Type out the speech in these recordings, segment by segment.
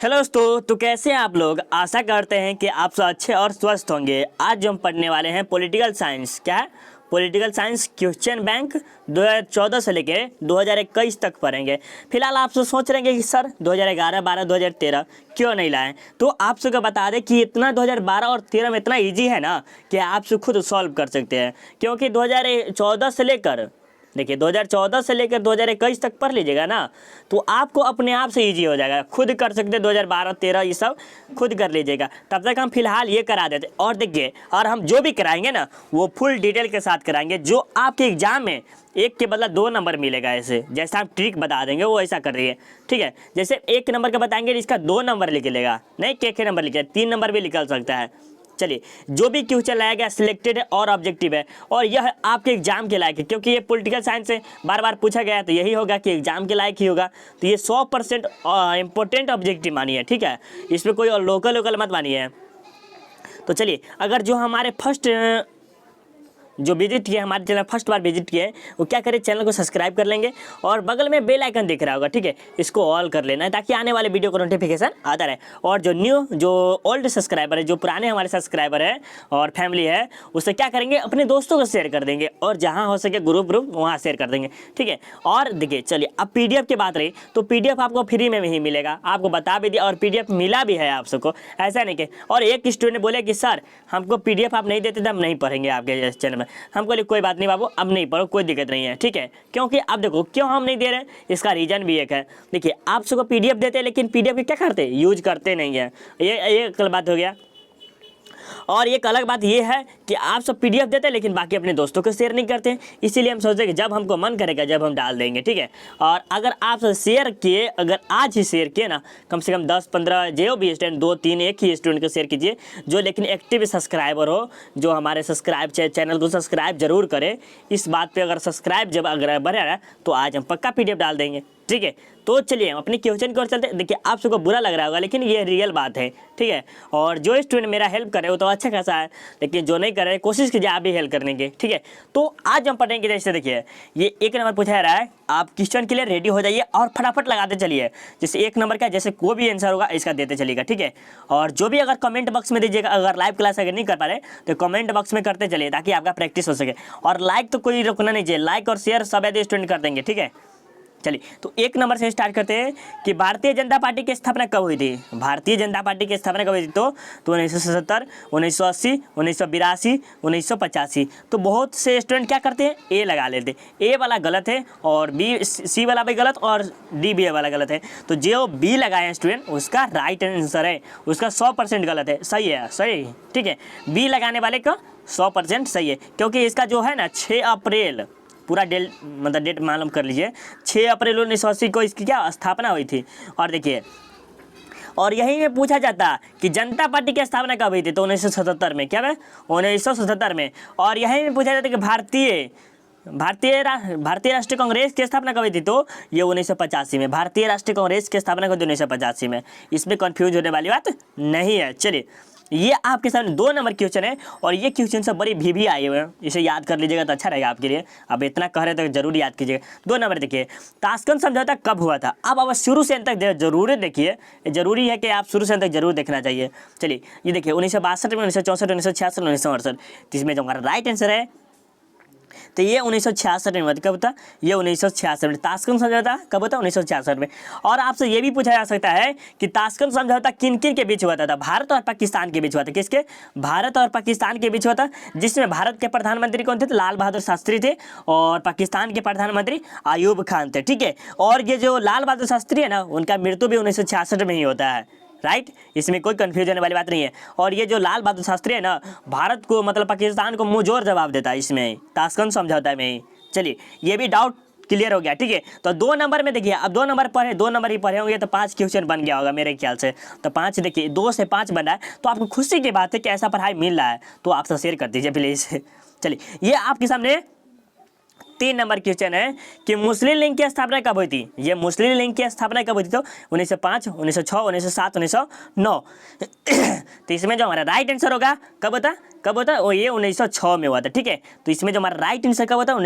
Hello दोस्तों, तो कैसे हैं आप लोग। आशा करते हैं कि आप सब अच्छे और स्वस्थ होंगे। आज जो हम पढ़ने वाले हैं पॉलिटिकल साइंस। क्या है? पॉलिटिकल साइंस क्वेश्चन बैंक 2014 से लेके 2021 तक पढ़ेंगे। फिलहाल आप सब सोच रहे हैं कि सर 2011, 12, 2013 क्यों नहीं लाएं। तो आप सबको बता दें कि इतना 2012 और 13 में इतना इजी है ना कि आप सब खुद सॉल्व कर सकते हैं। क्योंकि 2014 से लेकर देखिए 2014 से लेकर 2021 तक पढ़ लीजिएगा ना, तो आपको अपने आप से इजी हो जाएगा। खुद कर सकते 2012, 13 ये सब खुद कर लीजिएगा। तब तक हम फिलहाल ये करा देते। और देखिए, और हम जो भी कराएंगे ना वो फुल डिटेल के साथ कराएंगे, जो आपके एग्जाम में एक के बदला 2 नंबर मिलेगा। ऐसे जैसा आप ट्रिक बता देंगे वो ऐसा कर रही है, ठीक है। जैसे 1 नंबर का बताएंगे इसका 2 नंबर निकलेगा, नहीं के नंबर लिखे 3 नंबर भी निकल सकता है। चलिए, जो भी क्वेश्चन लाया गया सिलेक्टेड है और ऑब्जेक्टिव है, और यह आपके एग्जाम के लायक है। क्योंकि ये पॉलिटिकल साइंस से बार बार पूछा गया है, तो यही होगा कि एग्जाम के लायक ही होगा। तो ये 100% इंपॉर्टेंट ऑब्जेक्टिव मानिए, ठीक है। इसमें कोई और लोकल मत मानिए। तो चलिए, अगर जो हमारे फर्स्ट जो विजिट किए, हमारे चैनल फर्स्ट बार विजिट किए, वो क्या करें, चैनल को सब्सक्राइब कर लेंगे और बगल में बेल आइकन दिख रहा होगा, ठीक है, इसको ऑल कर लेना है ताकि आने वाले वीडियो को नोटिफिकेशन आता रहे। और जो ओल्ड सब्सक्राइबर है, जो पुराने हमारे सब्सक्राइबर है और फैमिली है, उससे क्या करेंगे, अपने दोस्तों को शेयर कर देंगे और जहाँ हो सके ग्रुप वहाँ शेयर कर देंगे, ठीक है। और देखिए, चलिए, अब PDF की बात रही तो PDF आपको फ्री में ही मिलेगा, आपको बता भी दिया, और PDF मिला भी है आप सबको, ऐसा नहीं कि। और एक स्टूडेंट बोले कि सर हमको PDF आप नहीं देते तो हम नहीं पढ़ेंगे आपके चैनल में। हम बोले कोई बात नहीं बाबू, अब नहीं पढ़ो, कोई दिक्कत नहीं है, ठीक है। क्योंकि अब देखो क्यों हम नहीं दे रहे हैं, इसका रीजन भी एक है। देखिए, आप सबको PDF देते हैं, लेकिन PDF की क्या करते, यूज करते नहीं है। ये कल बात हो गया। और एक अलग बात ये है कि आप सब PDF देते हैं लेकिन बाकी अपने दोस्तों को शेयर नहीं करते हैं। इसीलिए हम सोचते कि जब हमको मन करेगा जब हम डाल देंगे, ठीक है। और अगर आप सब शेयर किए, अगर आज ही शेयर किए ना, कम से कम 10-15 जो भी स्टूडेंट, 2-3 एक ही स्टूडेंट को शेयर कीजिए जो लेकिन एक्टिव सब्सक्राइबर हो, जो हमारे चैनल को सब्सक्राइब जरूर करे। इस बात पर अगर सब्सक्राइब जब अगर बढ़ेगा तो आज हम पक्का PDF डाल देंगे, ठीक है। तो चलिए हम अपने क्वेश्चन की ओर चलते हैं। देखिए, आप सबको बुरा लग रहा होगा लेकिन ये रियल बात है, ठीक है। और जो स्टूडेंट मेरा हेल्प करे वो तो अच्छा खासा है, लेकिन जो नहीं कर रहे कोशिश कीजिए आप भी हेल्प करने की, ठीक है। तो आज हम पढ़ेंगे, जैसे देखिए ये 1 नंबर पूछा जा रहा है, आप क्वेश्चन के लिए रेडी हो जाइए और फटाफट लगाते चलिए। जैसे 1 नंबर का जैसे कोई भी आंसर होगा इसका देते चलिएगा, ठीक है। और जो भी अगर कमेंट बॉक्स में दीजिएगा, अगर लाइव क्लास अगर नहीं कर पा रहे तो कमेंट बॉक्स में करते चलिए ताकि आपका प्रैक्टिस हो सके। और लाइक तो कोई रुकना नहीं चाहिए, लाइक और शेयर सब ऐसे स्टूडेंट कर देंगे, ठीक है। चलिए, तो 1 नंबर से स्टार्ट करते हैं कि भारतीय जनता पार्टी की स्थापना कब हुई थी। भारतीय जनता पार्टी की स्थापना कब हुई थी? तो 1977, 1980, 1982, 1985। तो बहुत से स्टूडेंट क्या करते हैं, ए लगा लेते। ए वाला गलत है और सी वाला भी गलत और B वाला गलत है। तो जो B लगाए हैं स्टूडेंट उसका राइट आंसर है, उसका 100% गलत है। सही है, सही, ठीक है। B लगाने वाले का 100% सही है, क्योंकि इसका जो है ना 6 अप्रैल पूरा डेट मालूम कर लीजिए, 6 अप्रैल 1980 को इसकी क्या स्थापना हुई थी। और देखिए, और यही में पूछा जाता कि जनता पार्टी की स्थापना कब हुई थी, तो 1977 में। क्या है? 1977 में। और यही में पूछा जाता कि भारतीय राष्ट्रीय कांग्रेस की स्थापना कब हुई थी, तो ये 1985 में। भारतीय राष्ट्रीय कांग्रेस की स्थापना कब 1985 में। इसमें कंफ्यूज होने वाली बात नहीं है। चलिए, ये आपके सामने 2 नंबर क्वेश्चन है और ये क्वेश्चन सब बड़ी भी आए हुए हैं, इसे याद कर लीजिएगा तो अच्छा रहेगा आपके लिए। अब इतना कह रहे तो जरूर याद कीजिएगा। 2 नंबर देखिए, ताशकंद समझौता कब हुआ था। अब शुरू से अंत तक जरूर देखिए, जरूरी है कि आप शुरू से अंत तक जरूर देखना चाहिए। चलिए, ये देखिए 1962 में, 1964, 1966, 1968। तो इसमें जो हमारा राइट आंसर है तो ये 1966 में। कब था? ये 1966 में। ताशकंद समझौता कब होता? 1966 में। और आपसे ये भी पूछा जा सकता है कि ताशकंद समझौता किन किन के बीच हुआ था? भारत और पाकिस्तान के बीच हुआ था। किसके? भारत और पाकिस्तान के बीच हुआ था, जिसमें भारत के प्रधानमंत्री कौन थे? तो लाल बहादुर शास्त्री थे, और पाकिस्तान के प्रधानमंत्री अयूब खान थे, ठीक है। और ये जो लाल बहादुर शास्त्री है ना, उनका मृत्यु भी 1966 में ही होता है, राइट। इसमें कोई कंफ्यूजन वाली बात नहीं है। और ये जो लाल बहादुर शास्त्री है ना, भारत को मतलब पाकिस्तान को मुंहजोर जवाब देता है इसमें, ताशकंद समझौता में ही। चलिए, ये भी डाउट क्लियर हो गया, ठीक है। तो 2 नंबर में देखिए, अब 2 नंबर पढ़े, 2 नंबर ही पढ़े होंगे तो 5 क्वेश्चन बन गया होगा मेरे ख्याल से। तो 5 देखिए, 2 से 5 बना है, तो आपको खुशी की बात है कि ऐसा पढ़ाई मिल रहा है, तो आप सब शेयर कर दीजिए प्लीज। चलिए, ये आपके सामने 3 नंबर क्वेश्चन है कि मुस्लिम लीग की स्थापना कब हुई थी। ये मुस्लिम लीग की स्थापना कब हुई थी, तो 1905, 1906, 1907, 1909। तो इसमें जो हमारा राइट आंसर होगा कब होता, ये 1906 में हुआ था, ठीक है। तो इसमें जो हमारा राइट आंसर कब होता है,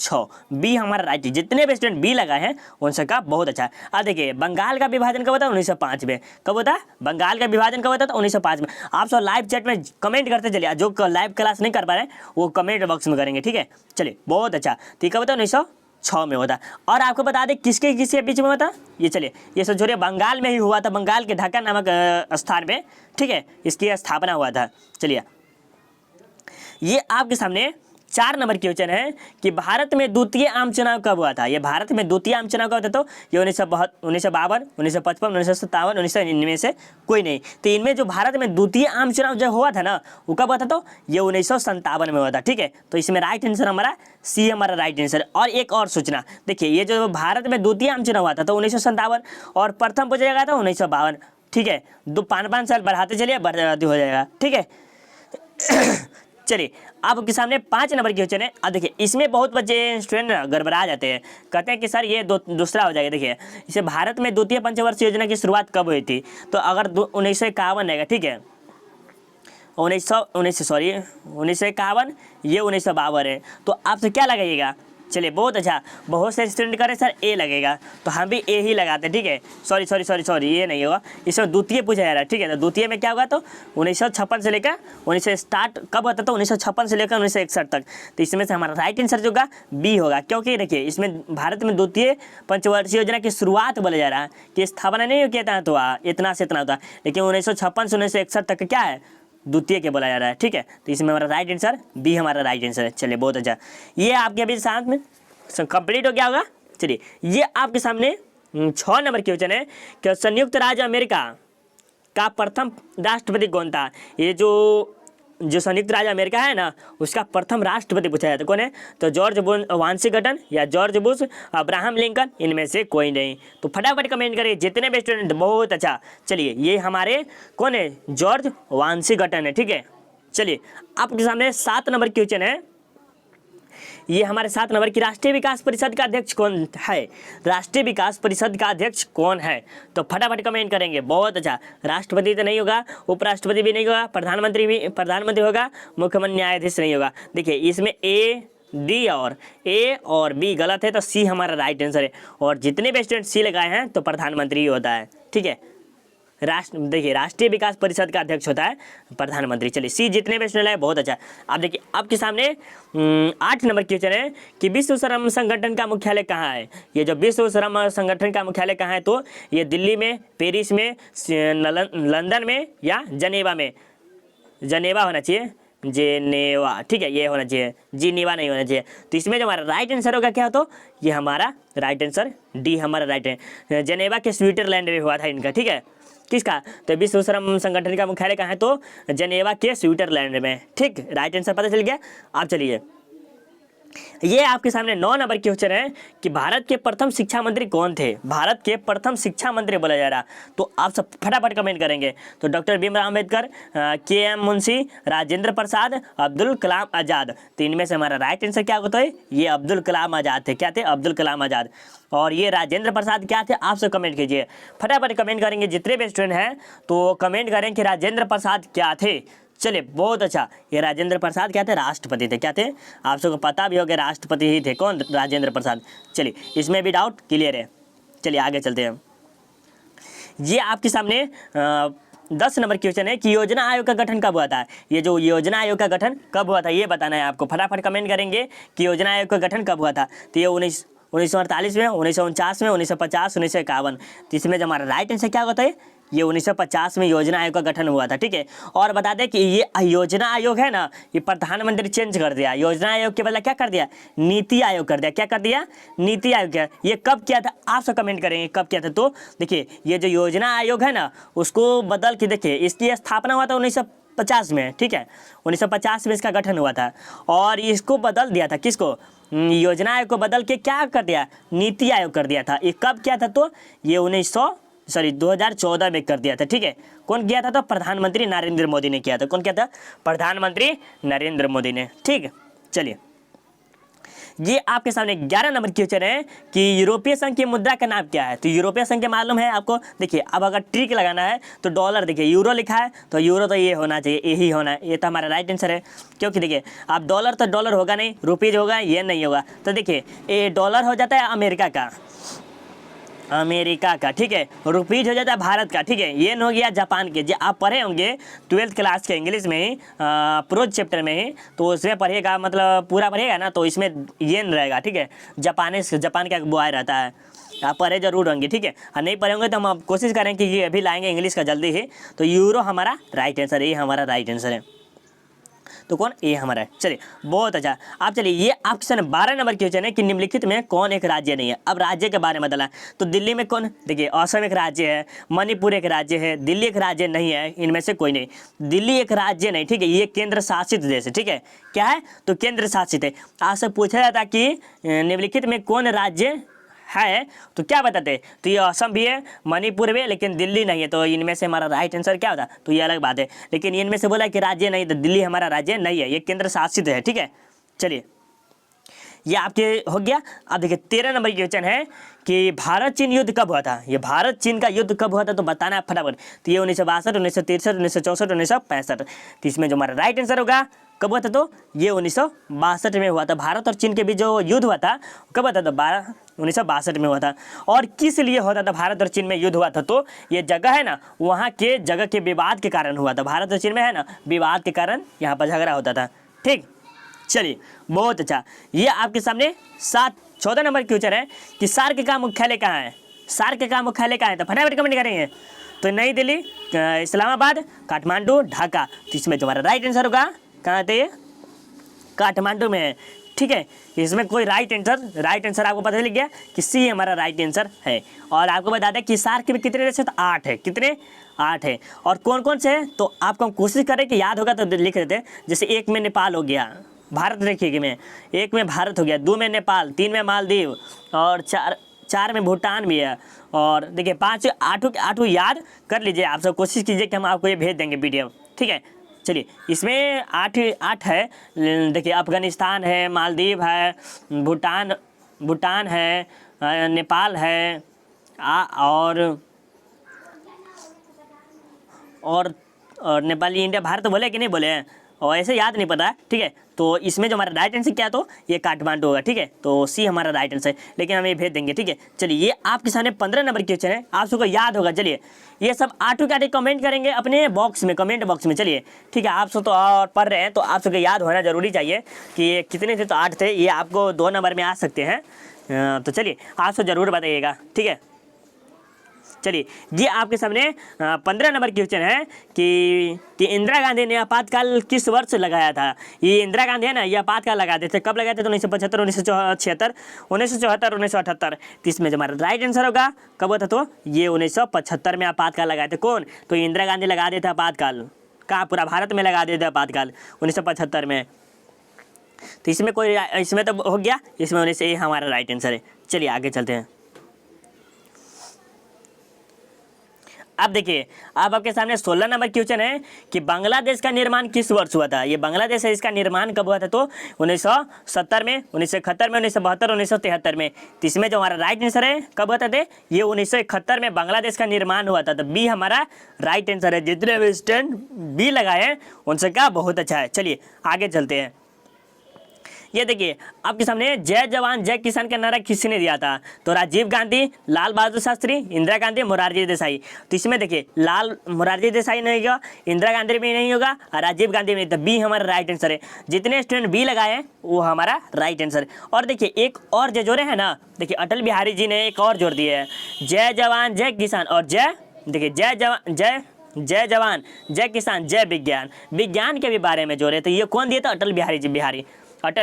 1906। बी हमारा राइट है। जितने भी स्टूडेंट बी लगाए हैं उन सबका बहुत अच्छा है। अब देखिए बंगाल का विभाजन कब होता है? 1905 में। कब होता है बंगाल का विभाजन? कब होता है? 1905 में। आप सब लाइव चैट में कमेंट करते चलिए, जो लाइव क्लास नहीं कर पा रहे हैं वो कमेंट बॉक्स में करेंगे, ठीक है। चलिए बहुत अच्छा। तो कब होता है? 1906 में होता है। और आपको बता दें किसके किसके बीच में होता है ये। चलिए ये सब छोड़िए, बंगाल में ही हुआ था, बंगाल के ढाका नामक स्थान में, ठीक है, इसकी स्थापना हुआ था। चलिए ये आपके सामने 4 नंबर क्वेश्चन है कि भारत में द्वितीय आम चुनाव कब हुआ था। ये भारत में द्वितीय आम चुनाव कब हुआ था? तो ये 1952, 1955, 1957, 1999 से कोई नहीं। तो इनमें जो भारत में द्वितीय आम चुनाव जो हुआ था ना वो कब हुआ था? तो ये 1957 में हुआ था, ठीक है। तो इसमें राइट आंसर हमारा सी हमारा राइट आंसर। और एक और सूचना देखिए, ये जो भारत में द्वितीय आम चुनाव हुआ था तो 1957 और प्रथम पूछा जाएगा था 1952, ठीक है। 5-5 साल बढ़ाते चलिए, बढ़ाते हो जाएगा, ठीक है। चलिए आपके सामने 5 नंबर की क्वेश्चन है। अब देखिए इसमें बहुत बच्चे स्टूडेंट गड़बड़ा जाते हैं, कहते हैं कि सर ये दूसरा हो जाएगा। देखिए इसे भारत में द्वितीय पंचवर्षीय योजना की शुरुआत कब हुई थी? तो अगर 1951 रहेगा, ठीक है, 1951, ये 1952 है। तो आपसे क्या लगाइएगा? चलिए बहुत अच्छा, बहुत से स्टूडेंट करें सर ए लगेगा, तो हम भी ए ही लगाते हैं, ठीक है। सॉरी ये नहीं होगा, इसमें द्वितीय पूछा जा रहा है, ठीक है। तो द्वितीय में क्या होगा? तो 1956 से लेकर 1900 स्टार्ट कब होता? तो 1956 से लेकर 1961 तक। तो इसमें से हमारा राइट आंसर जो होगा बी होगा, क्योंकि देखिए इसमें भारत में द्वितीय पंचवर्षीय योजना की शुरुआत बोला जा रहा है कि स्थापना नहीं किया था तो इतना से इतना होता, लेकिन 1956 से 1961 तक क्या है? द्वितीय के बोला जा रहा है, ठीक है। तो इसमें हमारा राइट आंसर बी हमारा राइट आंसर है। चलिए बहुत अच्छा, ये आपके अभी साथ में कंप्लीट हो गया होगा। चलिए ये आपके सामने 6 नंबर क्वेश्चन है कि संयुक्त राज्य अमेरिका का प्रथम राष्ट्रपति कौन था? ये जो संयुक्त राज्य अमेरिका है ना उसका प्रथम राष्ट्रपति पूछा जाता है, कौन है? तो जॉर्ज वाशिंगटन या जॉर्ज बुश, अब्राहम लिंकन, इनमें से कोई नहीं। तो फटाफट कमेंट करिए जितने भी स्टूडेंट, बहुत अच्छा। चलिए ये हमारे कौन है? जॉर्ज वाशिंगटन है, ठीक है। चलिए आपके सामने 7 नंबर क्वेश्चन है। ये हमारे 7 नंबर की राष्ट्रीय विकास परिषद का अध्यक्ष कौन है? राष्ट्रीय विकास परिषद का अध्यक्ष कौन है? तो फटाफट कमेंट करेंगे, बहुत अच्छा। राष्ट्रपति तो नहीं होगा, उपराष्ट्रपति भी नहीं होगा, प्रधानमंत्री होगा, मुख्य न्यायाधीश नहीं होगा। देखिए इसमें ए और बी गलत है, तो सी हमारा राइट आंसर है। और जितने भी स्टूडेंट सी लगाए हैं तो प्रधानमंत्री होता है, ठीक है। देखिए राष्ट्रीय विकास परिषद का अध्यक्ष होता है प्रधानमंत्री। चलिए सी जितने भी स्टूडेंट है बहुत अच्छा। अब देखिए आपके सामने 8 नंबर क्वेश्चन है कि विश्व श्रम संगठन का मुख्यालय कहाँ है? ये जो विश्व श्रम संगठन का मुख्यालय कहाँ है? तो ये दिल्ली में, पेरिस में, लंदन में या जनेवा में? जनेवा होना चाहिए, जेनेवा, ठीक है, ये होना चाहिए, जिनेवा नहीं होना चाहिए। तो इसमें जो हमारा राइट आंसर होगा क्या? तो ये हमारा राइट आंसर डी हमारा राइट है। जेनेवा के स्विट्जरलैंड में हुआ था इनका, ठीक है। किसका? तो विश्व श्रम संगठन का मुख्यालय कहाँ है? तो जेनेवा के स्विट्जरलैंड में, ठीक। राइट आंसर पता चल गया। आप चलिए ये आपके सामने 9 नंबर क्वेश्चन है कि भारत के प्रथम शिक्षा मंत्री कौन थे? भारत के प्रथम शिक्षा मंत्री बोला जा रहा, तो आप सब फटाफट कमेंट करेंगे। तो डॉक्टर भीमराव अम्बेडकर, के.एम. मुंशी, राजेंद्र प्रसाद, अब्दुल कलाम आज़ाद। तो इनमें से हमारा राइट आंसर क्या होता है? ये अब्दुल कलाम आज़ाद थे। क्या थे? अब्दुल कलाम आज़ाद। और ये राजेंद्र प्रसाद क्या थे? आप सब कमेंट कीजिए, फटाफट कमेंट करेंगे जितने भी स्टूडेंट हैं, तो कमेंट करें कि राजेंद्र प्रसाद क्या थे। चलिए बहुत अच्छा, ये राजेंद्र प्रसाद क्या थे? राष्ट्रपति थे। क्या थे? आप सबको पता भी होगा राष्ट्रपति ही थे। कौन? राजेंद्र प्रसाद। चलिए इसमें भी डाउट क्लियर है। चलिए आगे चलते हैं। ये आपके सामने 10 नंबर क्वेश्चन है कि योजना आयोग का गठन कब हुआ था? ये जो योजना आयोग का गठन कब हुआ था ये बताना है आपको। फटाफट कमेंट करेंगे कि योजना आयोग का गठन कब हुआ था। तो ये 1948 में, 1949 में, 1950, 1951। तो इसमें जो हमारा राइट आंसर क्या होता है? ये 1950 में योजना आयोग का गठन हुआ था, ठीक है। और बता दें कि ये योजना आयोग है ना, ये प्रधानमंत्री चेंज कर दिया। योजना आयोग के बदले क्या कर दिया? नीति आयोग कर दिया। क्या कर दिया? नीति आयोग। क्या ये कब किया था? आप सब कमेंट करेंगे कब किया था। तो देखिए ये जो योजना आयोग है ना उसको बदल के देखिए, इसकी स्थापना हुआ था 1950 में, ठीक है। 1950 में इसका गठन हुआ था और इसको बदल दिया था। किसको? योजना आयोग को बदल के क्या कर दिया? नीति आयोग कर दिया था। ये कब किया था? तो ये 2014 में कर दिया था, ठीक है। कौन किया था? तो प्रधानमंत्री नरेंद्र मोदी ने किया था। कौन किया था? प्रधानमंत्री नरेंद्र मोदी ने, ठीक। चलिए ये आपके सामने 11 नंबर क्वेश्चन है कि यूरोपीय संघ की मुद्रा का नाम क्या है। तो यूरोपीय संघ के मालूम है आपको। देखिए अब अगर ट्रिक लगाना है तो डॉलर, देखिए यूरो लिखा है तो यूरो तो ये होना चाहिए, यही होना है, ये तो हमारा राइट आंसर है। क्योंकि देखिए आप डॉलर तो डॉलर होगा नहीं, रुपीज होगा, ये नहीं होगा। तो देखिए ये डॉलर हो जाता है अमेरिका का, ठीक है। रुपीज हो जाता है भारत का, ठीक है। येन हो गया जापान के। जो आप पढ़े होंगे 12th क्लास के इंग्लिश में ही, प्रोज चैप्टर में ही, तो उसमें पढ़िएगा, मतलब पूरा पढ़िएगा ना, तो इसमें येन रहेगा, ठीक है। जापान का बुआई रहता है, आप पढ़े जरूर होंगे, ठीक है। और नहीं पढ़े होंगे तो हम कोशिश करें कि ये अभी लाएंगे इंग्लिश का जल्दी ही। तो यूरो हमारा राइट आंसर है, ये हमारा राइट आंसर है। तो कौन, ये हमारा है। चलिए बहुत अच्छा। आप चलिए ये आपके सामने 12 नंबर क्वेश्चन है कि निम्नलिखित में कौन एक राज्य नहीं है। अब राज्य के बारे में बताना है। तो दिल्ली में कौन, देखिए असम एक राज्य है, मणिपुर एक राज्य है, दिल्ली एक राज्य नहीं है, इनमें से कोई नहीं। दिल्ली एक राज्य नहीं, ठीक है, ये केंद्र शासित देश है, ठीक है। क्या है, तो केंद्र शासित है। आपसे पूछा जाता कि निम्नलिखित में कौन राज्य है, तो क्या बताते, तो ये असम भी है, मणिपुर भी है, लेकिन दिल्ली नहीं है। तो इनमें से हमारा राइट आंसर क्या होता, तो ये अलग बात है। लेकिन इनमें से बोला कि राज्य नहीं, तो दिल्ली हमारा राज्य नहीं है, ये केंद्र शासित है, ठीक है। चलिए ये आपके हो गया। अब देखिए 13 नंबर क्वेश्चन है कि भारत चीन युद्ध कब हुआ था। ये भारत चीन का युद्ध कब हुआ था, तो बताना है फटाफट। तो ये 1962, 1963, 1964, 1965। तो इसमें जो हमारा राइट आंसर होगा कब हुआ था, तो ये 1962 में हुआ था। भारत और चीन के बीच जो युद्ध हुआ था कब हुआ था, तो 1962 में हुआ था। और किस लिए होता था भारत और चीन में युद्ध हुआ था, तो ये जगह है ना, वहाँ के जगह के विवाद के कारण हुआ था। भारत और चीन में है ना विवाद के कारण यहाँ पर झगड़ा होता था, ठीक। चलिए बहुत अच्छा। ये आपके सामने 14 नंबर क्वेश्चन है कि सार्क का मुख्यालय कहाँ है। सार्क का मुख्यालय कहाँ है, तो फटाफट कमेंट करेंगे। तो नई दिल्ली, इस्लामाबाद, काठमांडू, ढाका। तो इसमें जो हमारा राइट आंसर होगा कहाँ थे, काठमांडू में है, ठीक है। इसमें कोई राइट आंसर आपको पता चल गया कि सी हमारा राइट आंसर है। और आपको बता दें कि सार्क में कितने देश है, तो 8 है। कितने, 8 है। और कौन कौन से हैं, तो आपको हम कोशिश करें कि याद होगा तो लिख देते हैं। जैसे 1 में नेपाल हो गया, भारत देखिए कि में 1 में भारत हो गया, 2 में नेपाल, 3 में मालदीव, और 4 में भूटान भी है। और देखिए 5, 8 याद कर लीजिए। आप सब कोशिश कीजिए कि हम आपको ये भेज देंगे PDF, ठीक है। चलिए इसमें 8 है। देखिए अफगानिस्तान है, मालदीव है, भूटान है, नेपाल है, और नेपाली, इंडिया, भारत बोले कि नहीं बोले हैं, और ऐसे याद नहीं पता, ठीक है। तो इसमें जो हमारा राइट आंसर क्या है, तो ये काठमांडू होगा, ठीक है। तो सी हमारा राइट आंसर है, लेकिन हम ये भेज देंगे, ठीक है। चलिए ये आपके सामने 15 नंबर क्वेश्चन है, आप सबको याद होगा। चलिए ये सब आठों के आठे कमेंट करेंगे अपने बॉक्स में, कमेंट बॉक्स में, चलिए ठीक है। आप सब तो और पढ़ रहे हैं तो आप सबको याद होना जरूरी चाहिए कि ये कितने थे, तो 8 थे। ये आपको 2 नंबर में आ सकते हैं, तो चलिए आप सब जरूर बताइएगा, ठीक है। चलिए ये आपके सामने 15 नंबर क्वेश्चन है कि इंदिरा गांधी ने आपातकाल किस वर्ष लगाया था। ये इंदिरा गांधी है ना, ये आपातकाल लगाते थे, कब लगाते थे, तो 1975, 1976, 1974, 1978। तो इसमें जो हमारा राइट आंसर होगा कब होता, तो ये 1975 में आपातकाल लगाए थे। कौन, तो इंदिरा गांधी लगा देते आपातकाल, कहाँ, पूरा भारत में लगा देते आपातकाल 1975 में। तो इसमें कोई, इसमें तो हो गया, इसमें होने से हमारा राइट आंसर है। चलिए आगे चलते हैं। अब देखिए अब आपके सामने 16 नंबर क्वेश्चन है कि बांग्लादेश का निर्माण किस वर्ष हुआ था। ये बांग्लादेश है, इसका निर्माण कब हुआ था, तो 1970 में, 1971 में, 1972, 1973 में। तो इसमें जो हमारा राइट आंसर है कब होता थे, ये 1971 में बांग्लादेश का निर्माण हुआ था। तो बी हमारा राइट आंसर है। जितने भी स्टूडेंट बी लगाए हैं उनसे क्या बहुत अच्छा है। चलिए आगे चलते हैं। ये देखिए आपके सामने जय जवान जय किसान का नारा किसने दिया था, तो राजीव गांधी, लाल बहादुर शास्त्री, इंदिरा गांधी, मोरारजी देसाई। तो इसमें देखिए मोरारजी देसाई नहीं होगा, इंदिरा गांधी भी नहीं होगा, और राजीव गांधी भी नहीं। तो बी हमारा राइट आंसर है। जितने स्टूडेंट बी लगाए हैं वो हमारा राइट आंसर है। और देखिए एक और जो जोड़े हैं ना, देखिए अटल बिहारी जी ने एक और जोड़ दिए है, जय जवान जय किसान, और देखिए जय जवान जय किसान जय विज्ञान, विज्ञान के भी बारे में जोड़े। तो ये कौन दिए, तो अटल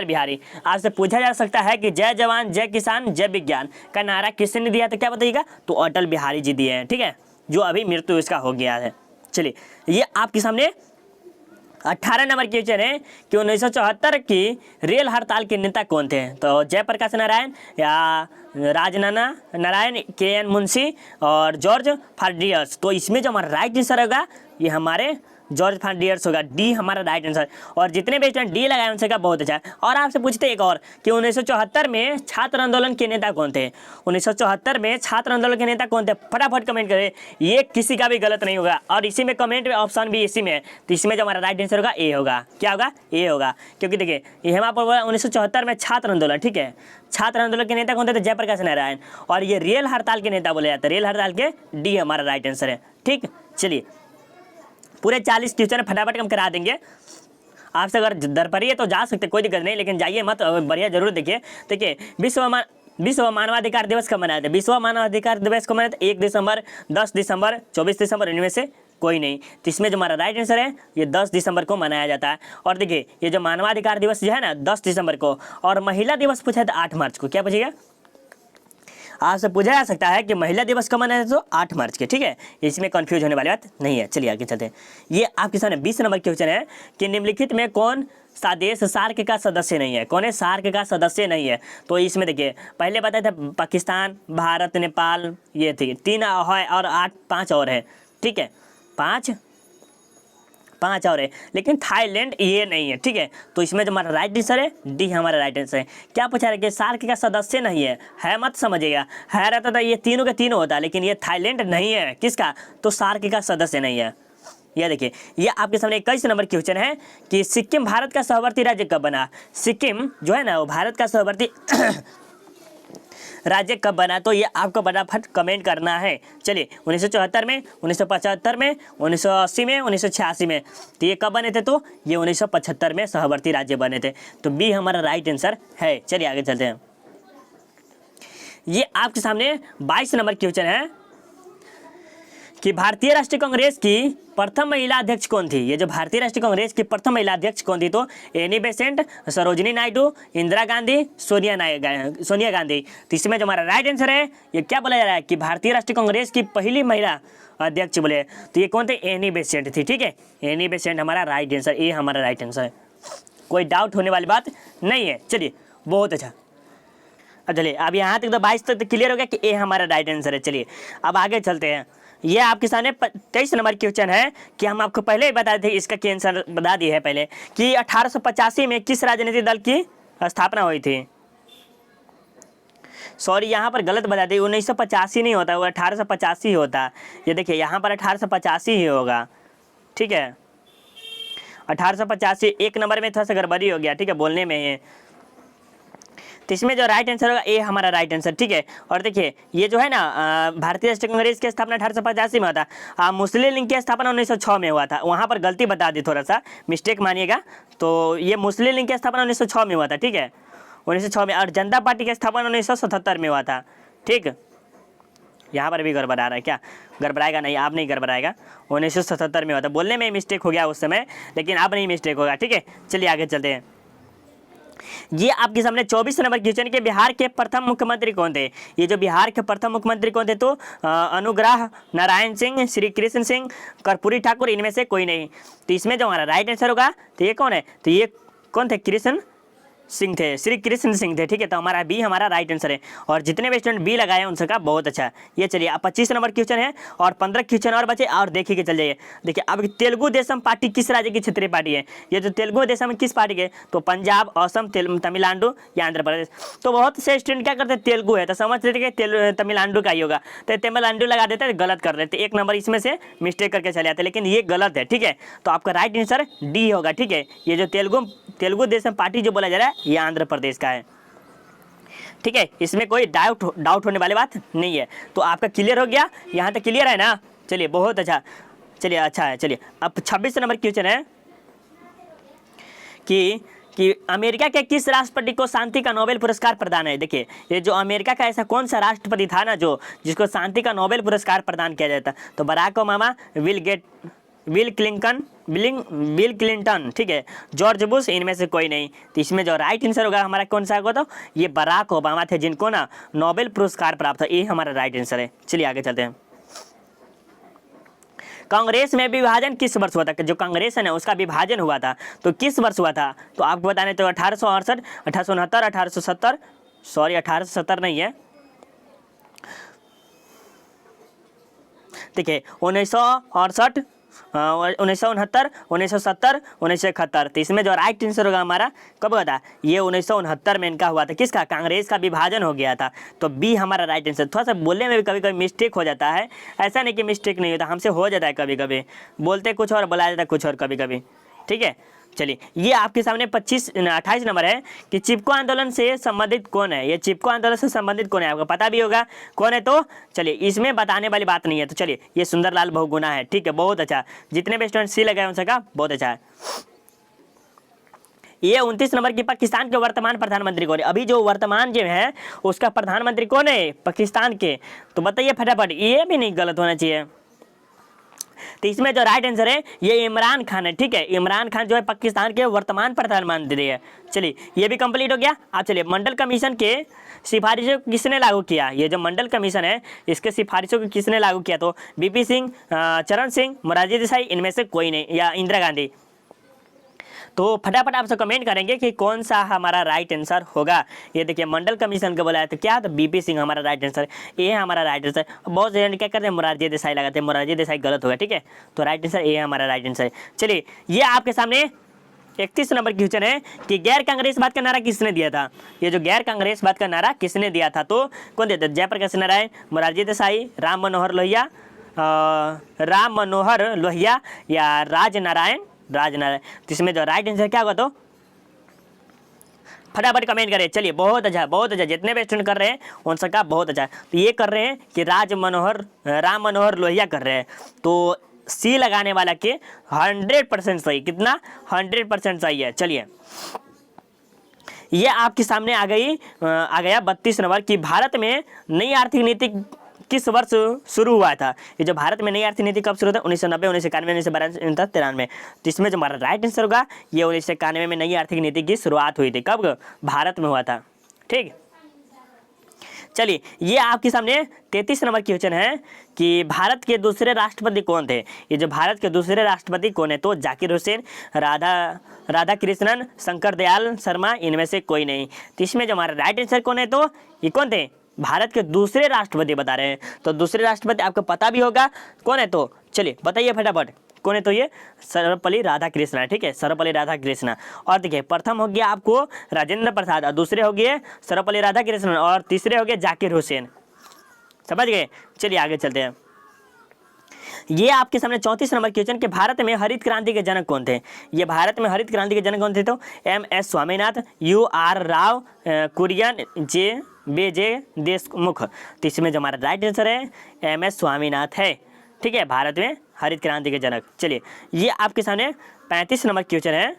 बिहारी। आपसे पूछा जा सकता है कि जय जवान जय किसान जय विज्ञान का नारा किसने दिया, तो क्या बताइएगा, तो अटल बिहारी जी दिए हैं, ठीक है, जो अभी मृत्यु इसका हो गया है। चलिए ये आपके सामने 18 नंबर क्वेश्चन है कि 1974 की रेल हड़ताल के नेता कौन थे, तो जयप्रकाश नारायण या राजनाना नारायण, KN मुंशी और जॉर्ज फर्डियस। तो इसमें जो हमारा राइट आंसर होगा ये हमारे जॉर्ज फर्नांडिस होगा, डी हमारा राइट आंसर। और जितने भी स्टूडेंट डी लगाए उनसे का बहुत अच्छा है। और आपसे पूछते एक और कि 1974 में छात्र आंदोलन के नेता कौन थे? 1974 में छात्र आंदोलन के नेता कौन थे? फटाफट कमेंट करें, ये किसी का भी गलत नहीं होगा। और इसी में कमेंट में ऑप्शन भी इसी में है, तो इसमें जो हमारा राइट आंसर होगा ए होगा। क्या होगा? ए होगा। क्योंकि देखिए ये हमारे पर 1974 में छात्र आंदोलन, ठीक है, छात्र आंदोलन के नेता कौन थे? जयप्रकाश नारायण। और ये रेल हड़ताल के नेता बोले जाते हैं, रेल हड़ताल के, डी हमारा राइट आंसर है। ठीक, चलिए पूरे 40 क्वेश्चन फटाफट हम करा देंगे। आपसे अगर दर पड़ी है तो जा सकते, कोई दिक्कत नहीं, लेकिन जाइए मत, बढ़िया जरूर देखिए। देखिए विश्व मानवाधिकार दिवस कब मनाते हैं? विश्व मानवाधिकार दिवस कब मनाते हैं? 1 दिसंबर, 10 दिसंबर, 24 दिसंबर, इनमें से कोई नहीं। तो इसमें जो हमारा राइट आंसर है ये 10 दिसंबर को मनाया जाता है। और देखिए ये जो मानवाधिकार दिवस जो है ना 10 दिसंबर को, और महिला दिवस पूछा था 8 मार्च को। क्या पूछेगा? आपसे पूछा जा सकता है कि महिला दिवस कब मनाया, तो 8 मार्च के, ठीक है, इसमें कंफ्यूज होने वाली बात नहीं है। चलिए आगे चलते हैं। ये आपके सामने 20 नंबर क्वेश्चन है कि निम्नलिखित में कौन सा देश सार्क का सदस्य नहीं है? कौन है सार्क का सदस्य नहीं है? तो इसमें देखिए पहले बताया था पाकिस्तान, भारत, नेपाल, ये थी 3 है, और 5 और है, ठीक है, 5 और है, लेकिन थाईलैंड ये नहीं है, ठीक है। तो इसमें जो हमारा राइट आंसर है डी हमारा राइट आंसर है। क्या पूछा है कि सार्क का सदस्य नहीं है मत समझिएगा, है रहता था ये तीनों के तीनों होता, लेकिन ये थाईलैंड नहीं है। किसका? तो सार्क का सदस्य नहीं है। ये देखिए ये आपके सामने 21 नंबर क्वेश्चन है कि सिक्किम भारत का सहवर्ती राज्य कब बना? सिक्किम जो है ना वो भारत का सहवर्ती राज्य कब बना? तो ये आपको फटाफट कमेंट करना है। चलिए 1974 में, 1975 में, 1980 में, 1986 में। तो ये कब बने थे? तो ये 1975 में सहवर्ती राज्य बने थे। तो बी हमारा राइट आंसर है। चलिए आगे चलते हैं। ये आपके सामने 22 नंबर क्वेश्चन है कि भारतीय राष्ट्रीय कांग्रेस की प्रथम महिला अध्यक्ष कौन थी? ये जो भारतीय राष्ट्रीय कांग्रेस की प्रथम महिला अध्यक्ष कौन थी? तो एनी बेसेंट, सरोजिनी नायडू, इंदिरा गांधी, सोनिया गांधी। तो इसमें जो हमारा राइट आंसर है ये क्या बोला जा रहा है कि भारतीय राष्ट्रीय कांग्रेस की पहली महिला अध्यक्ष बोले, तो ये कौन थे? एनी बेसेंट थी, ठीक है, एनी बेसेंट हमारा राइट आंसर, ये हमारा राइट आंसर है। कोई डाउट होने वाली बात नहीं है। चलिए बहुत अच्छा। अब चलिए अब यहाँ तक तो 22 तक तो क्लियर हो गया कि ए हमारा राइट आंसर है। चलिए अब आगे चलते हैं। ये आपके सामने 23 नंबर क्वेश्चन है कि हम आपको पहले ही बता थे, इसका की आंसर बता दिए है पहले कि 1885 में किस राजनीतिक दल की स्थापना हुई थी? सॉरी यहाँ पर गलत बता दी, 1985 नहीं होता, वो 1885 होता। ये देखिए यहाँ पर 1885 ही होगा, ठीक है, 1885। एक नंबर में थोड़ा सा गड़बड़ी हो गया, ठीक है, बोलने में ही। तो इसमें जो राइट आंसर होगा ए हमारा राइट आंसर, ठीक है। और देखिए ये जो है ना भारतीय राष्ट्रीय कांग्रेस की स्थापना 1885 में हुआ था। मुस्लिम लीग की स्थापना 1906 में हुआ था। वहाँ पर गलती बता दी, थोड़ा सा मिस्टेक मानिएगा। तो ये मुस्लिम लीग की स्थापना 1906 में हुआ था, ठीक है, 1906 में। और जनता पार्टी की स्थापना 1977 में हुआ था, ठीक। यहाँ पर भी गड़बड़ा रहा है क्या? गड़बड़ाएगा नहीं, आप नहीं गड़बड़ाएगा, 1977 में हुआ था। बोलने में मिस्टेक हो गया उस समय, लेकिन अब नहीं मिस्टेक होगा, ठीक है। चलिए आगे चलते हैं। ये आपके सामने 24 नंबर क्वेश्चन के बिहार के प्रथम मुख्यमंत्री कौन थे? ये जो बिहार के प्रथम मुख्यमंत्री कौन थे? तो अनुग्रह नारायण सिंह, श्री कृष्ण सिंह, कर्पूरी ठाकुर, इनमें से कोई नहीं। तो इसमें जो हमारा राइट आंसर होगा तो ये कौन है? तो ये कौन थे? कृष्ण सिंह थे, श्री कृष्ण सिंह थे, ठीक है। तो हमारा बी हमारा राइट आंसर है। और जितने भी स्टूडेंट बी लगाए हैं उनसे का बहुत अच्छा। ये चलिए अब 25 नंबर क्वेश्चन है और 15 क्वेश्चन और बचे, और देखिए के चल जाइए। देखिए अब तेलुगु देशम पार्टी किस राज्य की क्षेत्रीय पार्टी है? ये जो तेलुगु देशम किस पार्टी के? तो पंजाब, असम, तमिलनाडु या आंध्र प्रदेश। तो बहुत से स्टूडेंट क्या करते हैं, तेलुगु है तो समझ लेते कि तमिलनाडु का ही होगा, तो तमिलनाडु लगा देते हैं, गलत कर देते, एक नंबर इसमें से मिस्टेक करके चले जाते हैं, लेकिन ये गलत है, ठीक है। तो आपका राइट आंसर डी होगा, ठीक है। ये जो तेलुगु देशम पार्टी जो बोला जा रहा है ये आंध्र प्रदेश का है, ठीक है। इसमें कोई डाउट होने वाली बात नहीं है। तो आपका क्लियर हो गया, यहाँ तक क्लियर है ना? चलिए बहुत अच्छा, चलिए अच्छा है। चलिए अब 26 नंबर क्वेश्चन है कि अमेरिका के किस राष्ट्रपति को शांति का नोबेल पुरस्कार प्रदान है? देखिए ये जो अमेरिका का ऐसा कौन सा राष्ट्रपति था ना जो जिसको शांति का नोबेल पुरस्कार प्रदान किया जाता? तो बराक ओबामा, बिल क्लिंटन, ठीक है, जॉर्ज बुश, इनमें से कोई नहीं। तो इसमें जो राइट आंसर होगा हमारा कौन सा होगा? तो ये बराक ओबामा थे जिनको ना नोबेल पुरस्कार प्राप्त था, ये हमारा राइट आंसर है। चलिए आगे चलते हैं। कांग्रेस में विभाजन किस वर्ष हुआ था? जो कांग्रेस है ना उसका विभाजन हुआ था तो किस वर्ष हुआ था? तो आपको बताने तो 1868, 1869, 1870, सॉरी 1870 नहीं है, देखिए 1968, 1969, 1970, 1971। तो इसमें जो राइट आंसर होगा हमारा कब हुआ था, ये 1969 में इनका हुआ था। किसका, कांग्रेस का विभाजन हो गया था। तो बी हमारा राइट आंसर। थोड़ा सा बोलने में भी कभी कभी मिस्टेक हो जाता है, ऐसा नहीं कि मिस्टेक नहीं होता, हमसे हो जाता है कभी कभी, बोलते कुछ और बोला जाता है कुछ और कभी कभी। ठीक है, चलिए ये आपके सामने 28 नंबर है कि चिपको आंदोलन से संबंधित कौन है। ये चिपको आंदोलन से संबंधित कौन है, आपको पता भी होगा कौन है। तो चलिए इसमें बताने वाली बात नहीं है। तो चलिए ये सुंदरलाल बहुगुणा है। ठीक है, बहुत अच्छा, जितने भी स्टूडेंट सी लगाए उन सबका बहुत अच्छा है। ये 29 नंबर की पाकिस्तान के वर्तमान प्रधानमंत्री कौन है। अभी जो वर्तमान जो है उसका प्रधानमंत्री कौन है पाकिस्तान के, तो बताइए फटाफट, ये भी नहीं गलत होना चाहिए। तो इसमें जो राइट आंसर है ये इमरान खान है। ठीक है, इमरान खान जो है पाकिस्तान के वर्तमान प्रधानमंत्री है। चलिए ये भी कंप्लीट हो गया। अब चलिए मंडल कमीशन के सिफारिशों को किसने लागू किया। ये जो मंडल कमीशन है इसके सिफारिशों को किसने लागू किया, तो बीपी सिंह, चरण सिंह, मोरारजी देसाई, इनमें से कोई नहीं, या इंदिरा गांधी। तो फटाफट आपसे कमेंट करेंगे कि कौन सा हमारा राइट आंसर होगा। ये देखिए मंडल कमीशन का बोला है तो क्या, तो बीपी सिंह हमारा राइट आंसर, ये हमारा राइट आंसर। बहुत से क्या करते हैं मोरारजी देसाई लगाते हैं, मोरारजी देसाई गलत होगा। ठीक है, तो राइट आंसर ये हमारा राइट आंसर। चलिए ये आपके सामने 31 नंबर की क्वेश्चन है कि गैर कांग्रेसवाद का नारा किसने दिया था। ये जो गैर कांग्रेसवाद का नारा किसने दिया था, तो कौन दिया था, जयप्रकाश नारायण, मोरारजी देसाई, राम मनोहर लोहिया या राजनारायण। तो इसमें जो राइट आंसर क्या होगा, तो फटाफट कमेंट करें। चलिए बहुत अच्छा, बहुत अच्छा, जितने भी स्टूडेंट कर रहे हैं उन सबका बहुत अच्छा। तो ये कर रहे हैं कि राम मनोहर लोहिया कर रहे हैं। तो सी लगाने वाला के 100% सही, कितना 100% सही है। चलिए ये आपके सामने आ गया 32 नंबर की भारत में नई आर्थिक नीति किस वर्ष शुरू हुआ था। ये जो भारत में नई आर्थिक नीति कब शुरू होता है, 1990, 1991, 1992, 1993। तो इसमें जो हमारा राइट आंसर होगा ये 1991 में नई आर्थिक नीति की शुरुआत हुई थी। कब, भारत में हुआ था। ठीक, चलिए ये आपके सामने 33 नंबर की क्वेश्चन है कि भारत के दूसरे राष्ट्रपति कौन थे। ये जो भारत के दूसरे राष्ट्रपति कौन है, तो जाकिर हुसैन, राधा कृष्णन, शंकर दयाल शर्मा, इनमें से कोई नहीं। तो इसमें जो हमारा राइट आंसर कौन है, तो ये कौन थे, भारत के दूसरे राष्ट्रपति बता रहे हैं। तो दूसरे राष्ट्रपति आपको पता भी होगा कौन है, तो चलिए बताइए फटाफट कौन है, तो ये सर्वपल्ली राधाकृष्णन। ठीक है, सर्वपल्ली राधाकृष्णन। और देखिए प्रथम हो गया आपको राजेंद्र प्रसाद, और दूसरे हो गए सर्वपल्ली राधाकृष्णन, और तीसरे हो गए जाकिर हुसैन। समझ गए, चलिए आगे चलते हैं। ये आपके सामने 34 नंबर क्वेश्चन के भारत में हरित क्रांति के जनक कौन थे। ये भारत में हरित क्रांति के जनक कौन थे, तो MS स्वामीनाथ, UR राव, कुरियन, जे देशमुख। तो इसमें जो हमारा राइट आंसर है MS स्वामीनाथ है। ठीक है, भारत में हरित क्रांति के जनक। चलिए ये आपके सामने 35 नंबर क्वेश्चन है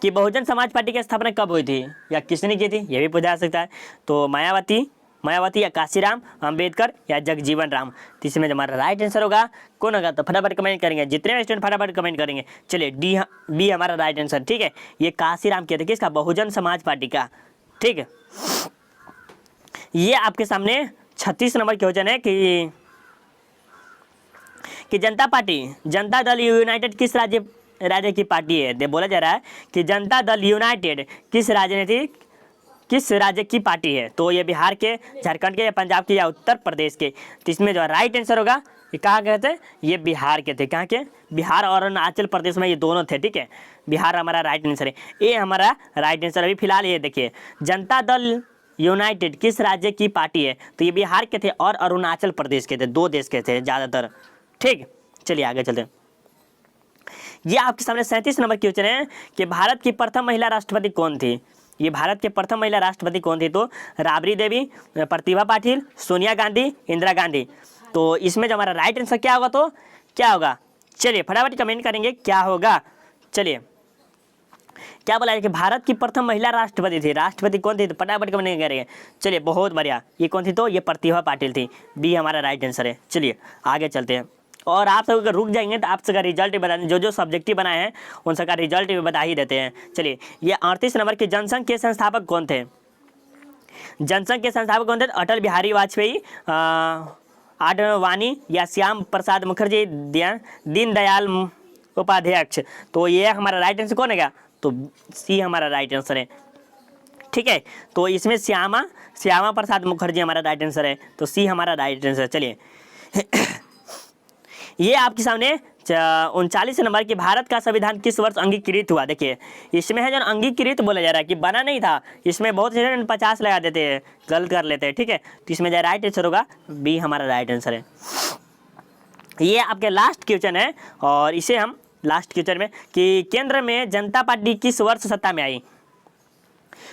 कि बहुजन समाज पार्टी की स्थापना कब हुई थी या किसने की थी, ये भी पूछा जा सकता है। तो मायावती या काशीराम, अंबेडकर या जगजीवन राम। तो इसमें जो हमारा राइट आंसर होगा कौन होगा, तो फटाफट कमेंट करेंगे, जितने स्टूडेंट फटाफट कमेंट करेंगे। चलिए बी हमारा राइट आंसर। ठीक है, ये काशीराम किया था, किसका, बहुजन समाज पार्टी का। ठीक है, ये आपके सामने 36 नंबर क्वेश्चन है कि जनता दल यूनाइटेड किस राज्य की पार्टी है। बोला जा रहा है कि जनता दल यूनाइटेड किस राज्य की पार्टी है। तो ये बिहार के, झारखंड के, या पंजाब के, या उत्तर प्रदेश के। तो इसमें जो राइट आंसर होगा ये कहाँ के थे, ये बिहार के थे। कहाँ के, बिहार और अरुणाचल प्रदेश में ये दोनों थे। ठीक है, बिहार हमारा राइट आंसर है, ये हमारा राइट आंसर। अभी फिलहाल ये देखिए जनता दल यूनाइटेड किस राज्य की पार्टी है, तो ये बिहार के थे और अरुणाचल प्रदेश के थे, दो देश के थे ज़्यादातर। ठीक, चलिए आगे चलते हैं। ये आपके सामने 37 नंबर क्वेश्चन है कि भारत की प्रथम महिला राष्ट्रपति कौन थी। ये भारत के प्रथम महिला राष्ट्रपति कौन थी, तो राबड़ी देवी, प्रतिभा पाटिल, सोनिया गांधी, इंदिरा गांधी। तो इसमें जो हमारा राइट आंसर क्या होगा, तो क्या होगा, चलिए फटाफट कमेंट करेंगे क्या होगा। चलिए क्या बोला है कि भारत की प्रथम महिला राष्ट्रपति थी, राष्ट्रपति कौन थी, तो फटाफट कमेंट करेंगे। चलिए बहुत बढ़िया, ये कौन थी, तो ये प्रतिभा पाटिल थी। बी हमारा राइट आंसर है। चलिए आगे चलते हैं। और आप सब अगर रुक जाएंगे तो आप सबका रिजल्ट भी बता दें, जो सब्जेक्टिव बनाए हैं उन सबका रिजल्ट भी बता ही देते हैं। चलिए ये 38 नंबर के जनसंघ के संस्थापक कौन थे। जनसंघ के संस्थापक कौन थे, अटल बिहारी वाजपेयी, आडवाणी या श्याम प्रसाद मुखर्जी, दीनदयाल उपाध्याय। तो ये हमारा राइट आंसर कौन है, तो सी हमारा राइट आंसर है। ठीक है, तो इसमें श्यामा प्रसाद मुखर्जी हमारा राइट आंसर है, तो सी हमारा राइट आंसर। चलिए ये आपके सामने 39 नंबर की भारत का संविधान किस वर्ष अंगीकृत हुआ। देखिए इसमें है जो अंगीकृत बोला जा रहा है कि बना नहीं था, इसमें बहुत से 50 लगा देते हैं, गलत कर लेते हैं, ठीक है। तो इसमें जो राइट आंसर होगा बी हमारा राइट आंसर है। ये आपके लास्ट क्वेश्चन है और इसे हम लास्ट क्वेश्चन में कि केंद्र में जनता पार्टी किस वर्ष सत्ता में आई।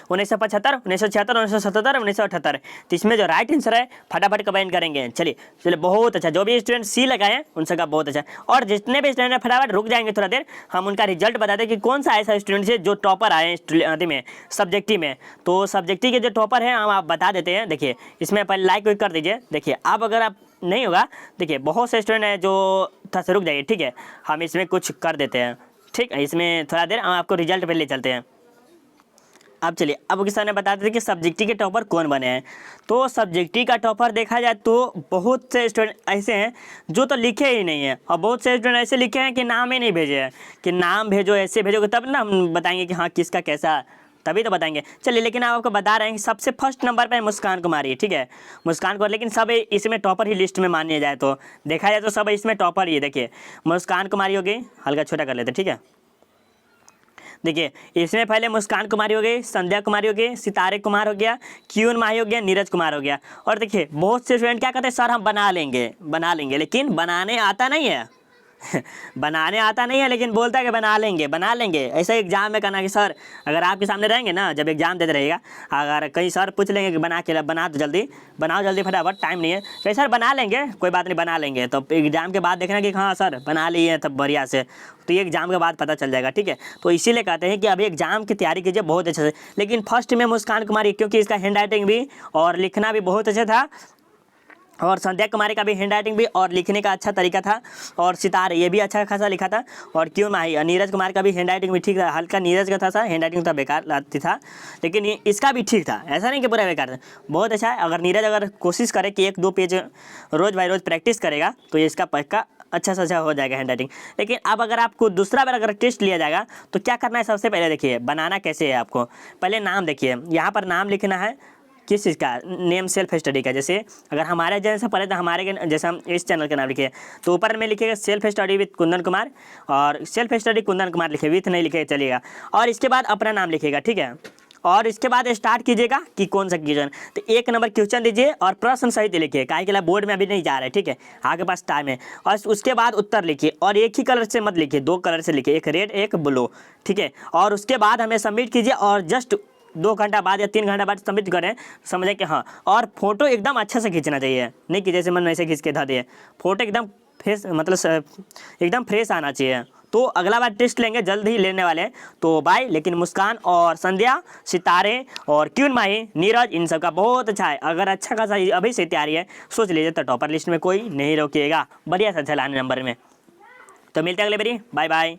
1975, 1976, 1977, 1978। तो इसमें जो राइट आंसर है फटाफट कमेंट करेंगे। चलिए बहुत अच्छा, जो भी स्टूडेंट सी लगाए हैं उन सबका बहुत अच्छा। और जितने भी स्टूडेंट फटाफट रुक जाएंगे थोड़ा देर, हम उनका रिजल्ट बताते हैं कि कौन सा ऐसा स्टूडेंट है जो टॉपर आए हैं में सब्जेक्टिव में। तो सब्जेक्टिव के जो टॉपर हैं हम आप बता देते हैं। देखिए इसमें पहले लाइक कर दीजिए। देखिए आप अगर आप नहीं होगा, देखिए बहुत से स्टूडेंट हैं जो थोड़ा सा रुक जाइए, ठीक है। हम इसमें कुछ कर देते हैं, ठीक है। इसमें थोड़ा देर हम आपको रिजल्ट पे ले चलते हैं। अब चलिए अब किसान ने बता देते कि सब्जेक्टिव के टॉपर कौन बने हैं। तो सब्जेक्टिव का टॉपर देखा जाए तो बहुत से स्टूडेंट ऐसे हैं जो तो लिखे ही नहीं है, और बहुत से स्टूडेंट ऐसे लिखे हैं कि नाम ही नहीं भेजे हैं। कि नाम भेजो, ऐसे भेजोगे तब ना हम बताएंगे कि हाँ किसका कैसा, तभी तो बताएंगे। चलिए लेकिन आप आपको बता रहे हैं कि सबसे फर्स्ट नंबर पे है मुस्कान कुमारी, ठीक है। मुस्कान कुमारी, लेकिन सब इसमें टॉपर ही लिस्ट में मानिए जाए तो देखा जाए तो सब इसमें टॉपर ही है। देखिए मुस्कान कुमारी हो गई, हल्का छोटा कर लेते, ठीक है। देखिए इसमें पहले मुस्कान कुमारी हो गई, संध्या कुमारी हो गई, सितारे कुमार हो गया, क्यून माही हो गया, नीरज कुमार हो गया। और देखिए बहुत से स्टूडेंट क्या कहते हैं, सर हम बना लेंगे, लेकिन बनाने आता नहीं है बनाने आता नहीं है, लेकिन बोलता है कि बना लेंगे। ऐसा एग्जाम में कहना कि सर अगर आपके सामने रहेंगे ना, जब एग्जाम देते रहेगा, अगर कहीं सर पूछ लेंगे कि बनाओ जल्दी फटाफट, टाइम नहीं है, कहीं सर बना लेंगे, कोई बात नहीं बना लेंगे, तो एग्जाम के बाद देखना कि हाँ सर बना लिए तब बढ़िया से, तो ये एग्जाम के बाद पता चल जाएगा, ठीक है। तो इसीलिए कहते हैं कि अभी एग्जाम की तैयारी कीजिए बहुत अच्छे से। लेकिन फर्स्ट में मुस्कान कुमारी, क्योंकि इसका हैंड राइटिंग भी और लिखना भी बहुत अच्छा था, और संध्या कुमारी का भी हैंड राइटिंग भी और लिखने का अच्छा तरीका था, और सितारे ये भी अच्छा खासा लिखा था। और क्यों माही नीरज कुमार का भी हैंड राइटिंग भी ठीक था, हल्का नीरज का था हैंड राइटिंग तो बेकार लगती था, लेकिन इसका भी ठीक था, ऐसा नहीं कि पूरा बेकार था, बहुत अच्छा है। अगर नीरज अगर कोशिश करे कि 1-2 पेज रोज़ बाय रोज़ प्रैक्टिस करेगा तो ये इसका पक्का अच्छा सा अच्छा हो जाएगा हैंड राइटिंग। लेकिन अब अगर आपको दूसरा बार अगर टेस्ट लिया जाएगा तो क्या करना है, सबसे पहले देखिए बनाना कैसे है आपको। पहले नाम देखिए, यहाँ पर नाम लिखना है किस चीज़ का, नेम सेल्फ स्टडी का। जैसे अगर हमारे जैसे पढ़े तो हमारे जैसे हम इस चैनल का नाम लिखे तो ऊपर में लिखिएगा self study with Kundan Kumar, और सेल्फ स्टडी कुंदन कुमार लिखे, विथ नहीं लिखे चलिएगा। और इसके बाद अपना नाम लिखिएगा, ठीक है। और इसके बाद स्टार्ट कीजिएगा कि कौन सा क्वेश्चन, तो 1 नंबर क्वेश्चन दीजिए और प्रश्न सहित लिखिए, काहे के लिए बोर्ड में अभी नहीं जा रहा है, ठीक है, आपके पास टाइम है। और उसके बाद उत्तर लिखिए, और एक ही कलर से मत लिखिए, 2 कलर से लिखिए, एक रेड एक ब्लू, ठीक है। और उसके बाद हमें सबमिट कीजिए, और जस्ट 2 घंटा बाद या 3 घंटा बाद सबमिट करें, समझें कि हाँ। और फोटो एकदम अच्छा से खींचना चाहिए, नहीं कि जैसे मन ऐसे खींच के धा दिए, फोटो एकदम फ्रेश, मतलब एकदम फ्रेश आना चाहिए। तो अगला बार टेस्ट लेंगे, जल्द ही लेने वाले हैं, तो बाय। लेकिन मुस्कान और संध्या, सितारे और क्यून माही, नीरज, इन सब का बहुत अच्छा है। अगर अच्छा खासा अभी से तैयारी है सोच लीजिए तो टॉपर लिस्ट में कोई नहीं रोकिएगा, बढ़िया सा अच्छा लाने नंबर में। तो मिलते हैं अगले बारी, बाय बाय।